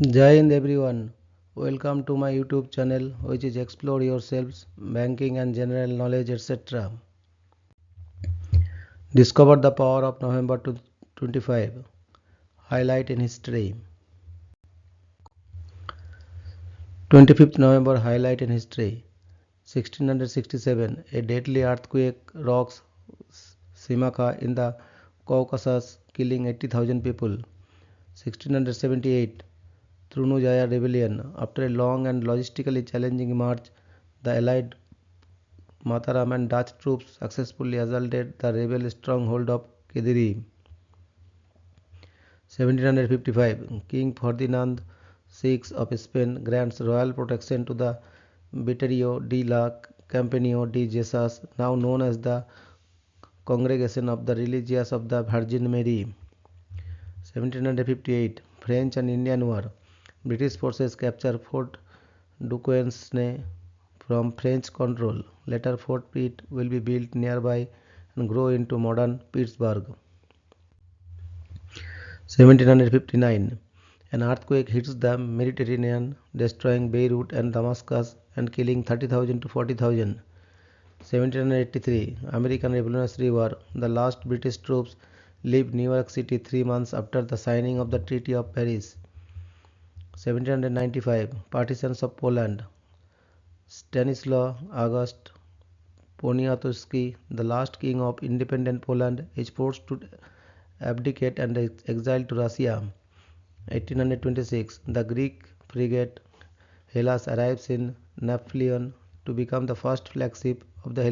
Jai Hind everyone. Welcome to my YouTube channel which is Explore Yourselves, Banking and General Knowledge etc. Discover the power of November 25. Highlight in history. 25th November highlight in history. 1667, a deadly earthquake rocks Simaka in the Caucasus, killing 80,000 people. 1678, Trunujaya rebellion. After a long and logistically challenging march, the Allied Mataram and Dutch troops successfully assaulted the rebel stronghold of Kediri. 1755, King Ferdinand VI of Spain grants royal protection to the Vittorio de la Campanio de Jesus, now known as the Congregation of the Religious of the Virgin Mary. 1758, French and Indian War. British forces capture Fort Duquesne from French control. Later Fort Pitt will be built nearby and grow into modern Pittsburgh. 1759, an earthquake hits the Mediterranean, destroying Beirut and Damascus and killing 30,000 to 40,000. 1783, American Revolutionary War. The last British troops leave New York City 3 months after the signing of the Treaty of Paris. 1795, Partitions of Poland. Stanislaw August Poniatowski, the last king of independent Poland, is forced to abdicate and exiled to Russia. 1826, the Greek frigate Hellas arrives in Napoleon to become the first flagship of the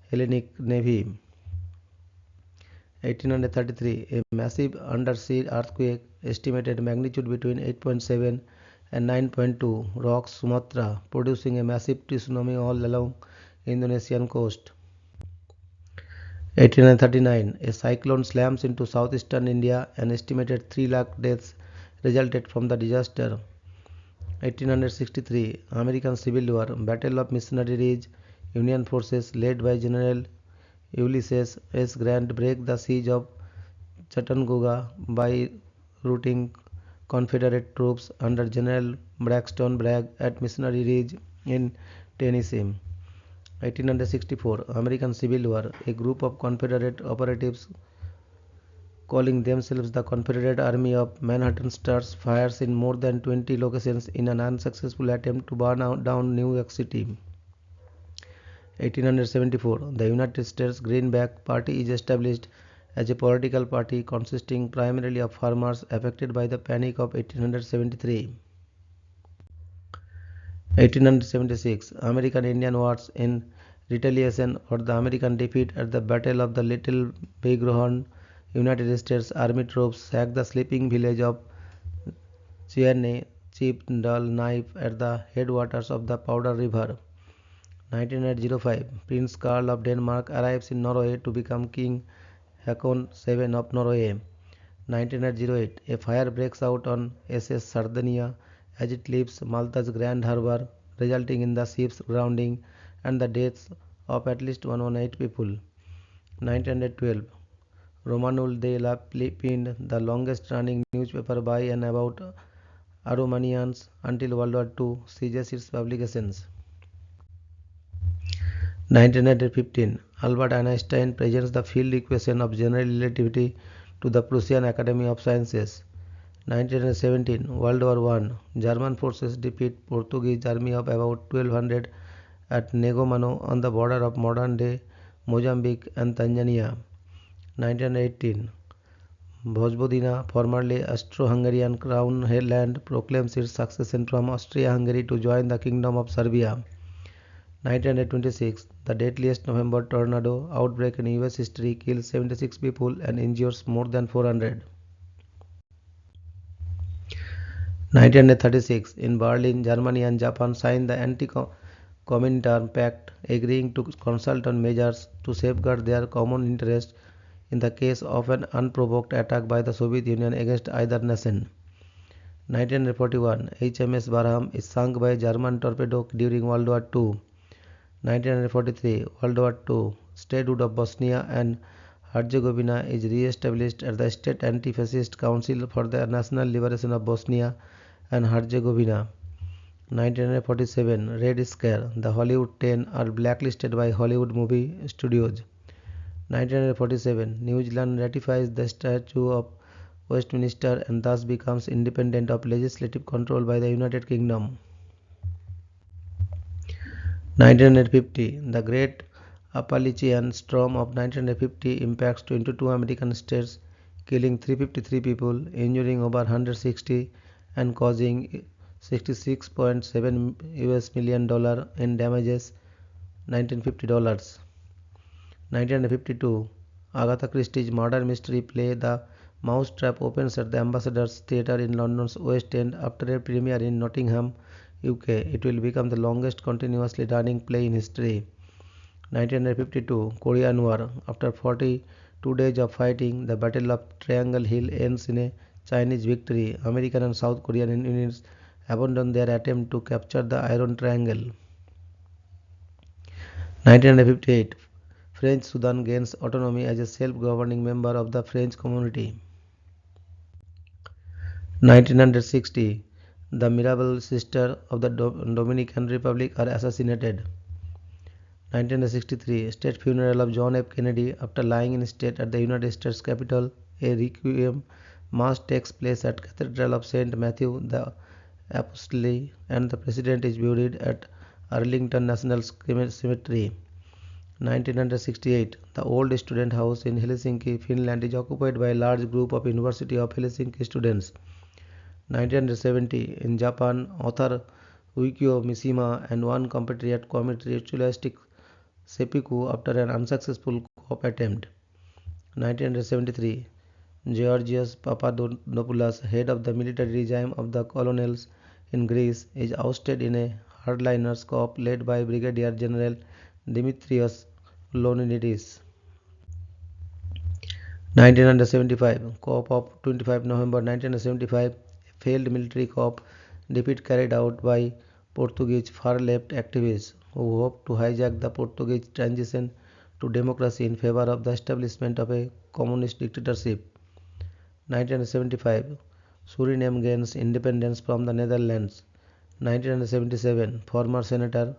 Hellenic Navy. 1833, a massive undersea earthquake, estimated magnitude between 8.7 and 9.2, rocks Sumatra, producing a massive tsunami all along Indonesian coast. 1839, a cyclone slams into southeastern India. An estimated 3 lakh deaths resulted from the disaster. 1863, American Civil War, Battle of Missionary Ridge. Union forces led by General Ulysses S. Grant break the siege of Chattanooga by routing Confederate troops under General Braxton Bragg at Missionary Ridge in Tennessee. 1864, American Civil War. A group of Confederate operatives calling themselves the Confederate Army of Manhattan starts fires in more than 20 locations in an unsuccessful attempt to burn down New York City. 1874, the United States Greenback Party is established as a political party consisting primarily of farmers affected by the Panic of 1873. 1876, American Indian Wars. In retaliation for the American defeat at the Battle of the Little Bighorn, United States Army troops sacked the sleeping village of Chierne, Chief dull knife at the headwaters of the Powder River. 1905, Prince Karl of Denmark arrives in Norway to become King Haakon VII of Norway. 1908, a fire breaks out on SS Sardinia as it leaves Malta's Grand Harbour, resulting in the ship's grounding and the deaths of at least 118 people. 1912, Romanul de la Pind, the longest running newspaper by and about Aromanians until World War II, ceases its publications. 1915, Albert Einstein presents the field equation of general relativity to the Prussian Academy of Sciences. 1917, World War I. German forces defeat Portuguese army of about 1200 at Negomano on the border of modern-day Mozambique and Tanzania. 1918, Vojvodina, formerly Austro-Hungarian crown land, proclaims its succession from Austria-Hungary to join the Kingdom of Serbia. 1926, the deadliest November tornado outbreak in US history kills 76 people and injures more than 400. 1936, in Berlin, Germany and Japan signed the Anti-Comintern Pact, agreeing to consult on measures to safeguard their common interests in the case of an unprovoked attack by the Soviet Union against either nation. 1941, HMS Barham is sunk by a German torpedo during World War II. 1943, World War II, statehood of Bosnia and Herzegovina is re-established as the State Anti-Fascist Council for the National Liberation of Bosnia and Herzegovina. 1947 Red Scare. The Hollywood 10 are blacklisted by Hollywood movie studios. 1947 New Zealand ratifies the Statute of Westminster and thus becomes independent of legislative control by the United Kingdom. 1950 The Great Appalachian Storm of 1950 impacts 22 American states, killing 353 people, injuring over 160, and causing $66.7 US million in damages. 1950 dollars. 1952 Agatha Christie's murder mystery play The Mousetrap opens at the Ambassador's Theatre in London's West End after a premiere in Nottingham, UK. It will become the longest continuously running play in history. 1952 Korean War. After 42 days of fighting, the Battle of Triangle Hill ends in a Chinese victory. American and South Korean units abandon their attempt to capture the Iron Triangle. 1958 French Sudan gains autonomy as a self-governing member of the French community. 1960 The Mirabal sisters of the Dominican Republic are assassinated. 1963 State funeral of John F. Kennedy. After lying in state at the United States Capitol, a requiem mass takes place at Cathedral of St. Matthew the Apostle, and the President is buried at Arlington National Cemetery. 1968 The old student house in Helsinki, Finland is occupied by a large group of University of Helsinki students. 1970 In Japan, author Yukio Mishima and one compatriot commit ritualistic seppuku after an unsuccessful coup attempt. 1973 Georgios Papadopoulos, head of the military regime of the colonials in Greece, is ousted in a hardliners coup led by Brigadier General Dimitrios Lounides. 1975 coup of 25 November 1975, a failed military coup defeat carried out by Portuguese far-left activists who hoped to hijack the Portuguese transition to democracy in favor of the establishment of a communist dictatorship. 1975 Suriname gains independence from the Netherlands. 1977 Former Senator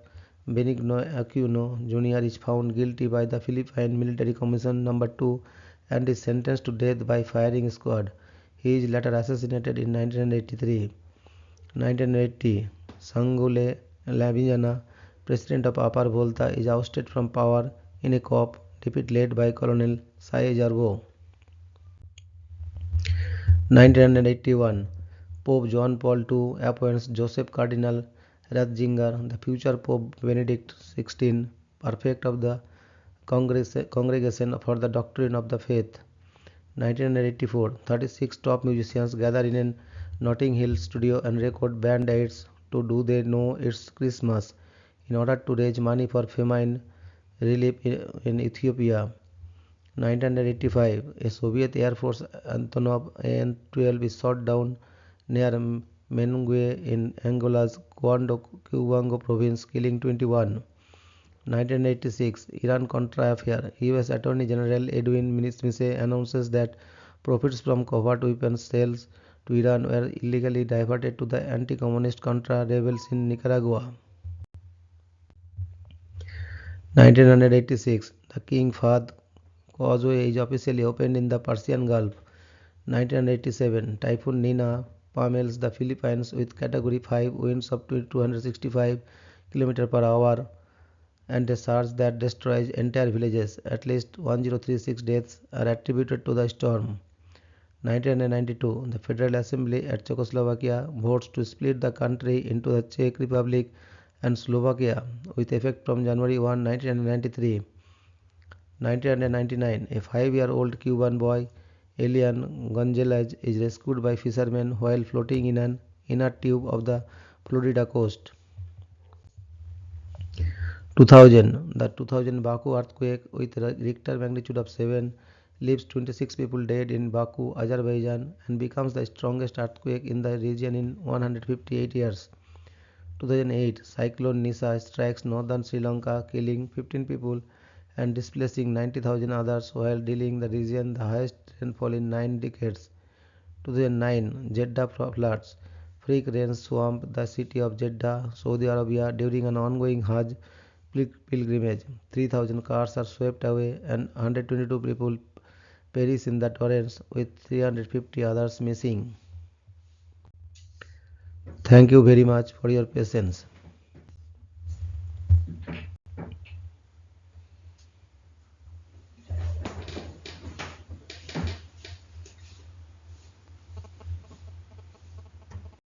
Benigno Aquino Jr. is found guilty by the Philippine Military Commission No. 2 and is sentenced to death by firing squad. He is later assassinated in 1983. 1980 Sangule Laviana, president of Upper Volta, is ousted from power in a coup defeat led by Colonel Sai Jarbo. 1981 Pope John Paul II appoints Joseph Cardinal Ratzinger, the future Pope Benedict XVI, prefect of the Congregation for the Doctrine of the Faith. 1984 36 top musicians gather in a Notting Hill studio and record band aids to Do They Know It's Christmas in order to raise money for famine relief in Ethiopia. 1985 A Soviet Air Force Antonov An-12 is shot down near Mengue in Angola's Cubango province, killing 21. 1986 Iran-Contra affair. US Attorney General Edwin Minisse announces that profits from covert weapons sales to Iran were illegally diverted to the anti-communist Contra rebels in Nicaragua. 1986 The King Fahd Causeway is officially opened in the Persian Gulf. 1987 Typhoon Nina pummels the Philippines with Category 5 winds up to 265 km per hour and a surge that destroys entire villages. At least 1036 deaths are attributed to the storm. 1992 The Federal Assembly at Czechoslovakia votes to split the country into the Czech Republic and Slovakia with effect from January 1, 1993. 1999 A 5-year-old Cuban boy, Elian Gonzalez, is rescued by fishermen while floating in an inner tube of the Florida coast. 2000 The 2000 Baku earthquake with Richter magnitude of 7 leaves 26 people dead in Baku, Azerbaijan, and becomes the strongest earthquake in the region in 158 years. 2008 Cyclone Nisa strikes northern Sri Lanka, killing 15 people and displacing 90,000 others while dealing the region the highest rainfall in 9 decades. 2009 Jeddah floods. freak rains swamped the city of Jeddah, Saudi Arabia during an ongoing Hajj pilgrimage. 3,000 cars are swept away and 122 people perish in the torrents, with 350 others missing. Thank you very much for your patience.